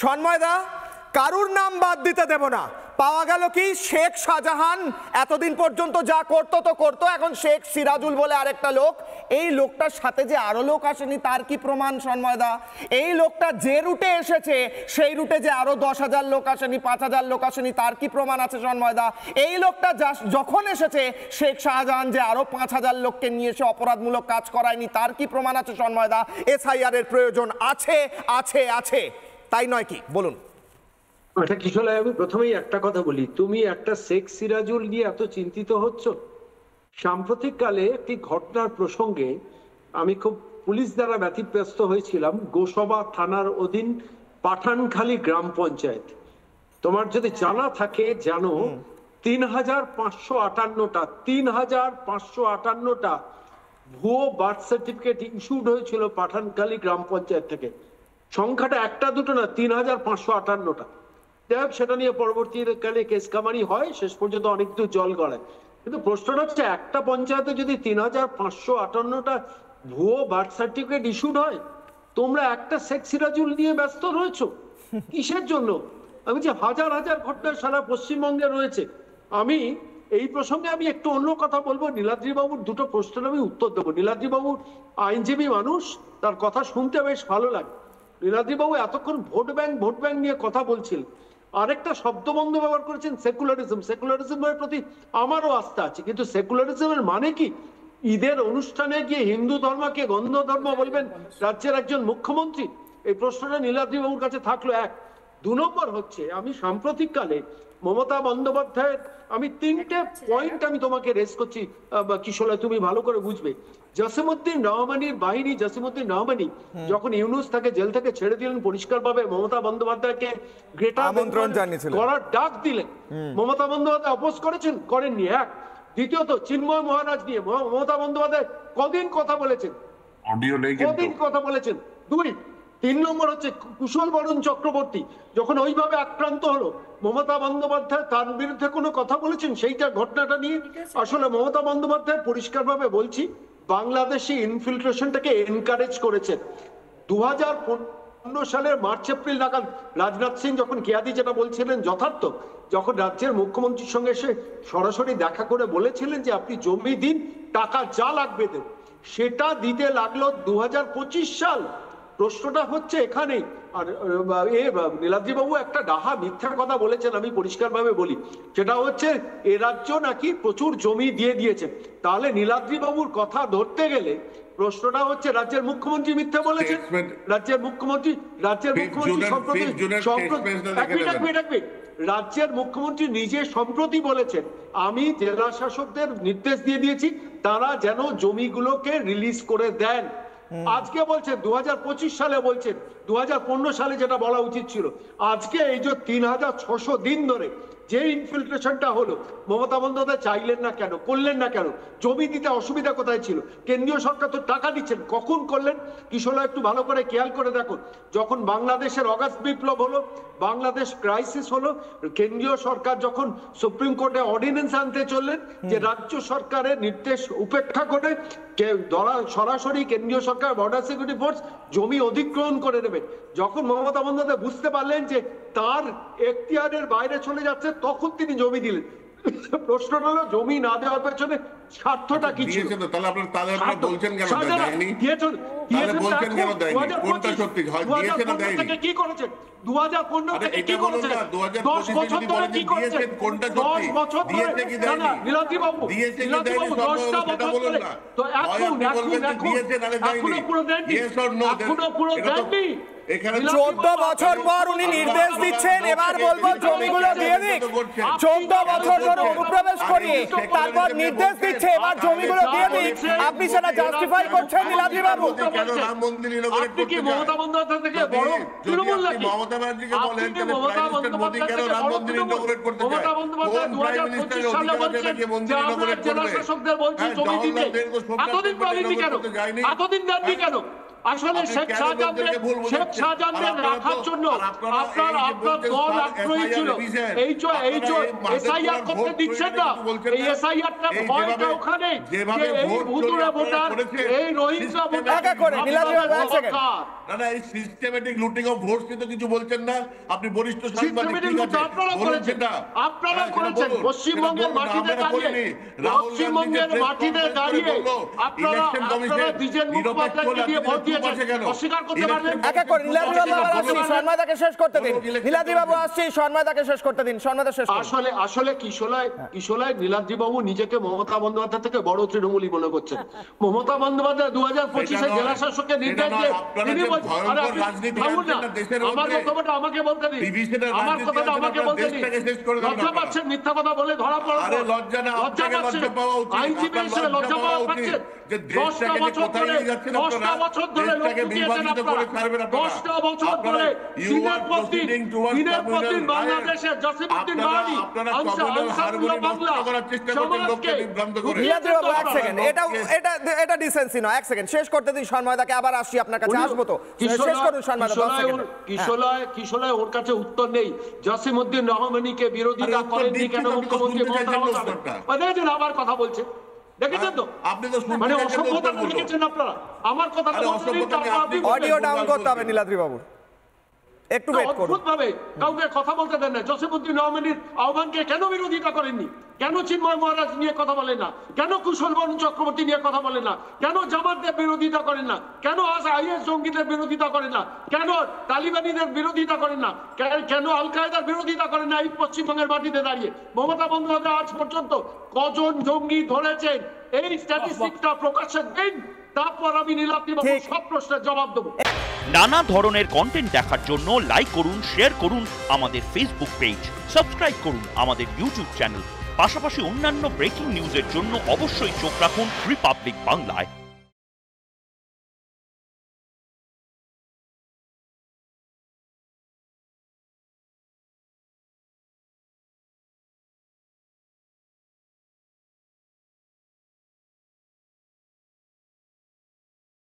সন্ময়দা, কারুর নাম বাদ দিতে দেব না। পাওয়া গেল কি শেখ শাহজাহান এতদিন পর্যন্ত যা করতো তো করতো, এখন শেখ সিরাজুল বলে আরেকটা লোক, এই লোকটার সাথে যে আরো লোক আসেনি তার কি প্রমাণ সন্ময়দা? এই লোকটা যে রুটে এসেছে সেই রুটে যে আরো 10,000 লোক আসেনি, 5,000 লোক আসেনি তার কি প্রমাণ আছে সন্ময়দা? এই লোকটা যখন এসেছে শেখ শাহজাহান যে আরো 5,000 লোককে নিয়ে এসে অপরাধমূলক কাজ করায়নি তার কি প্রমাণ আছে সন্ময়দা? এসআইআর এর প্রয়োজন আছে আছে আছে, তাই নয় কি? বলুন। এটা কিশোর, আমি প্রথমেই একটা কথা বলি, তুমি একটা শেখ সিরাজুল নিয়ে এত চিন্তিত হচ্ছ। সাম্প্রতিক কালে একটি ঘটনার প্রসঙ্গে আমি খুব পুলিশ দ্বারা ব্যতিব্যস্ত হয়েছিলাম। গোসবা থানার অধীন পাঠানখালী গ্রাম পঞ্চায়েত, তোমার যদি জানা থাকে জানো, 3,558টা ভুয়ো বার্থ সার্টিফিকেট ইস্যুড হয়েছিল পাঠানখালী গ্রাম পঞ্চায়েত থেকে। সংখ্যাটা একটা দুটো না, 3,558টা। যাই হোক, সেটা নিয়ে পরবর্তীকালে কেস কামারি হয়, শেষ পর্যন্ত অনেক দূর জল গড়ায়। কিন্তু প্রশ্নটা হচ্ছে, একটা পঞ্চায়েতে যদি 3,558টা ভুয়ো বার্থ সার্টিফিকেট ইস্যুড হয়, তোমরা একটা শেখ সিরাজুল নিয়ে ব্যস্ত রয়েছো কিসের জন্য? আমি যে হাজার হাজার ঘটনা সারা পশ্চিমবঙ্গে রয়েছে। আমি এই প্রসঙ্গে আমি একটু অন্য কথা বলবো। নীলাদ্রি বাবুর দুটো প্রশ্নের আমি উত্তর দেবো। নীলাদ্রি বাবু আইনজীবী মানুষ, তার কথা শুনতে বেশ ভালো লাগে। নীলাদ্রি বাবু এতক্ষণ ভোট ব্যাংক নিয়ে কথা বলছিলেন। আরেকটা শব্দবন্ধ ব্যবহার করেছেন সেকুলারিজম। সেকুলারিজমের প্রতি আমারও আস্থা আছে, কিন্তু সেকুলারিজমের মানে কি ঈদের অনুষ্ঠানে গিয়ে হিন্দু ধর্মকে গন্ধ ধর্ম বলবেন রাজ্যের একজন মুখ্যমন্ত্রী? এই প্রশ্নটা নীলাদ্রি বাবুর কাছে থাকলো এক। 2 নম্বর হচ্ছে, আমি সাম্প্রতিককালে মমতা বন্দ্যোপাধ্যায়ের আমি 3টে পয়েন্ট আমি তোমাকে রেজ করছি কিশোর, তুমি ভালো করে বুঝবে। জসিমউদ্দিন রহমানির বাহিনী, জসিমউদ্দিন রহমানি যখন ইউনুস তাকে জেল থেকে ছেড়ে দিলেন, পরিষ্কারভাবে মমতা বন্দ্যোপাধ্যায়কে গ্রেটার আমন্ত্রণ জানিয়েছিলেন, করার ডাক দিলেন। মমতা বন্দ্যোপাধ্যায় অপোজ করেছেন? করেননি। এক। দ্বিতীয়ত, চিন্ময় মহারাজ নিয়ে মমতা বন্দ্যোপাধ্যায় কদিন কথা বলেছেন? অডিও নেই, কদিন কথা বলেছেন? 2। 3 নম্বর হচ্ছে, কুশল বরণ চক্রবর্তী যখন ওইভাবে আক্রান্ত হলো, মমতা বন্দ্যোপাধ্যায় তার বিরুদ্ধে কোনো কথা বলেছেন? সেইটা ঘটনাটা নিয়ে আসলে মমতা বন্দ্যোপাধ্যায় পরিষ্কারভাবে বলছি, বাংলাদেশি ইনফিল্ট্রেশনটাকে এনকারেজ করেছেন। 2015 সালের মার্চ এপ্রিল নাগাদ রাজনাথ সিং যখন কেয়াদি যেটা বলছিলেন যথার্থ, যখন রাজ্যের মুখ্যমন্ত্রীর সঙ্গে এসে সরাসরি দেখা করে বলেছিলেন যে আপনি জমি দিন, টাকা যা লাগবে দেব, সেটা দিতে লাগলো 2025 সাল। প্রশ্নটা হচ্ছে এখানে। আর নীলাদ্রি বাবু একটা ডাহা মিথ্যার কথা বলেছেন, আমি পরিষ্কারভাবে বলি, সেটা হচ্ছে এ রাজ্য নাকি প্রচুর জমি দিয়ে দিয়েছে। তাহলে নীলাদ্রি বাবুর কথা ধরতে গেলে প্রশ্নটা হচ্ছে, রাজ্যের মুখ্যমন্ত্রী মিথ্যা বলেছেন? রাজ্যের মুখ্যমন্ত্রী রাজ্যের মুখ্যমন্ত্রী নিজে সম্প্রতি বলেছেন, আমি জেলা শাসকদের নির্দেশ দিয়ে দিয়েছি তারা যেন জমিগুলোকে রিলিজ করে দেন। আজকে বলছেন 2025 সালে, বলছেন 2015 সালে যেটা বলা উচিত ছিল। আজকে এই যে 3,600 দিন ধরে যে ইনফিল্ট্রেশনটা হলো, মমতা বন্দ্যোপাধ্যায় চাইলেন না কেন, করলেন না কেন? জমি দিতে অসুবিধা কোথায় ছিল? কেন্দ্রীয় সরকার তো টাকা দিচ্ছেন, কখন করলেন? কিশোরা একটু ভালো করে খেয়াল করে দেখুন। যখন বাংলাদেশের অগাস্ট বিপ্লব হলো, বাংলাদেশ ক্রাইসিস হলো, কেন্দ্রীয় সরকার যখন সুপ্রিম কোর্টে অর্ডিন্যান্স আনতে চললেন যে রাজ্য সরকারের নির্দেশ উপেক্ষা করে সরাসরি কেন্দ্রীয় সরকার বর্ডার সিকিউরিটি ফোর্স জমি অধিগ্রহণ করে নেবে, যখন মমতা বন্দ্যোপাধ্যায় বুঝতে পারলেন যে তার এখতিয়ারের বাইরে চলে যাচ্ছে, তখন তিনি জমি দিলেন। প্রশ্নটা হলো, জমি না দেওয়ার পেছনে স্বার্থটা কি ছিল? তাহলে আপনারা বলছেন কেন দেয়নি? তাহলে বলছেন কেন দেয়নি? কোনটা সত্যি হয় দিয়েছে না দেয়নি? কি করেছেন 2015 থেকে? কি করেছেন 10 বছর ধরে? কি করেছেন? কোনটা সত্যি? দিয়েছে কি দেয়নি? নীলাদ্রি বাবু, দিয়েছে কি দেয়নি? সেটা বলুন না। তো এখন দিয়েছে নালে দেয়নি? এখনো পুরো দেননি, এখনো পুরো দেননি। 14 বছর পর উনি নির্দেশ দিচ্ছেন, এবার বলবো জমিগুলো দিয়ে দিক। 14 বছর ধরে অনুপ্রবেশ করিয়ে তারপর নির্দেশ দিচ্ছে এবার জমিগুলো দিয়ে দিক, আপনি সেটা জাস্টিফাই করছেন নীলাদ্রি বাবু? কেন রাম মন্দির ইনঅগ্রেট করতে চান? মমতা বন্দ্যোপাধ্যায় থেকে বড় তৃণমূল নাকি? মমতা ব্যানার্জিকে বলেন যে প্রাইম মিনিস্টার মোদি কেন রাম মন্দির ইনঅগ্রেট করতে চায়? মমতা বন্দ্যোপাধ্যায় 2025 সালে বলছেন যে আমরা জেলা শাসকদের বলছি জমি দিতে। এতদিন দেননি কেন? এতদিন দেননি কেন? আসলে শেখ শাহজাহানের রাখার জন্য আপনার দল আগ্রহী ছিল। এই এসআইআর করতে দিচ্ছেন না, এই এসআইআরটা ভয়টা ওখানে এই ভুতুড়ে ভোটার, এই রোহিঙ্গা ভোটার না এই সিস্টেমেটিক লুটিং অফ ভোটস কিন্তু কিছু বলছেন না আপনি, বরিষ্ঠ সাংবাদিক। ঠিক আছে, আপনারা করেছেন পশ্চিমবঙ্গের মাটিতে দাঁড়িয়ে, পশ্চিমবঙ্গের মাটিতে দাঁড়িয়ে আপনারা দ্বিজেন মুখোপাধ্যায়কে দিয়ে ভোট দিয়েছেন, অস্বীকার করতে পারবেন? একা করে নীলাদ্রি বাবু আসছি, শর্মাদাকে শেষ করতে দিন। নীলাদ্রি বাবু আসছি, শর্মাদাকে শেষ করতে দিন। শর্মাদা শেষ করুন। আসলে কিশোলায় নীলাদ্রি বাবু নিজেকে মমতা বন্দ্যোপাধ্যায় থেকে বড় তৃণমূলী মনে করছেন। মমতা বন্দ্যোপাধ্যায় 2025-এ জেলা শাসককে নির্দেশ দিয়ে তিনি আমার কথাটা আমাকে বলতে দিন, আমার কথাটা আমাকে বলতে দিন। লজ্জা পাচ্ছেন মিথ্যা কথা বলে ধরা পড়া? লজ্জা পাচ্ছেন, আইনজীবী হিসেবে লজ্জা পাওয়া পাচ্ছেন? 10টা বছর ধরে লোক দিয়েছেন আপনারা, 10টা বছর ধরে দিনের পর দিন বাংলাদেশের জসিমউদ্দিন বাহারি আনসারুল্লাহ বাংলা সমাজকে। নীলাদ্রি বাবু এক সেকেন্ড, এটা ডিসেন্সি নয়, এক সেকেন্ড শেষ করতে দিন। শর্মাদাকে আবার আসছি, আপনার কাছে আসবো তো, শেষ করুন শর্মাদা। কিশোলায় ওর কাছে উত্তর নেই। জসিমউদ্দিন রহমানিকে বিরোধিতা করেননি কেন মুখ্যমন্ত্রী মমতা বন্দ্যোপাধ্যায়? আবার কথা বলছে, দেখেছেন তো? আপনি তো মানে অসভ্যতা লিখেছেন আপনারা। আমার কথা অডিও ডাউন করতে হবে নীলাদ্রি বাবু, একটু ওয়েট করুন। অদ্ভুতভাবে কাউকে কথা বলতে দেন না। জসিমউদ্দিন রহমানের আহ্বানকে কেন বিরোধিতা করেননি? কেন চিন্ময় মহারাজ নিয়ে কথা বলেন না? কেন কুশল বরণ চক্রবর্তী নিয়ে কথা বলেন না? কেন জামাতদের বিরোধিতা করেন না? কেন আইএস জঙ্গিদের বিরোধিতা করেন না? কেন তালিবানিদের বিরোধিতা করেন না? কেন আল কায়দার বিরোধিতা করেন না? এই পশ্চিমবঙ্গের মাটিতে দাঁড়িয়ে মমতা বন্দ্যোপাধ্যায় আজ পর্যন্ত কজন জঙ্গি ধরেছেন এই স্ট্যাটিস্টিকটা প্রকাশের দিন, তারপর আমি নীলাদ্রি বাবু সব প্রশ্নের জবাব দেবো। নানা ধরনের কন্টেন্ট দেখার জন্য লাইক করুন, শেয়ার করুন আমাদের ফেসবুক পেজ, সাবস্ক্রাইব করুন আমাদের ইউটিউব চ্যানেল। পাশাপাশি অন্যান্য ব্রেকিং নিউজের জন্য অবশ্যই চোখ রাখুন রিপাবলিক বাংলায়।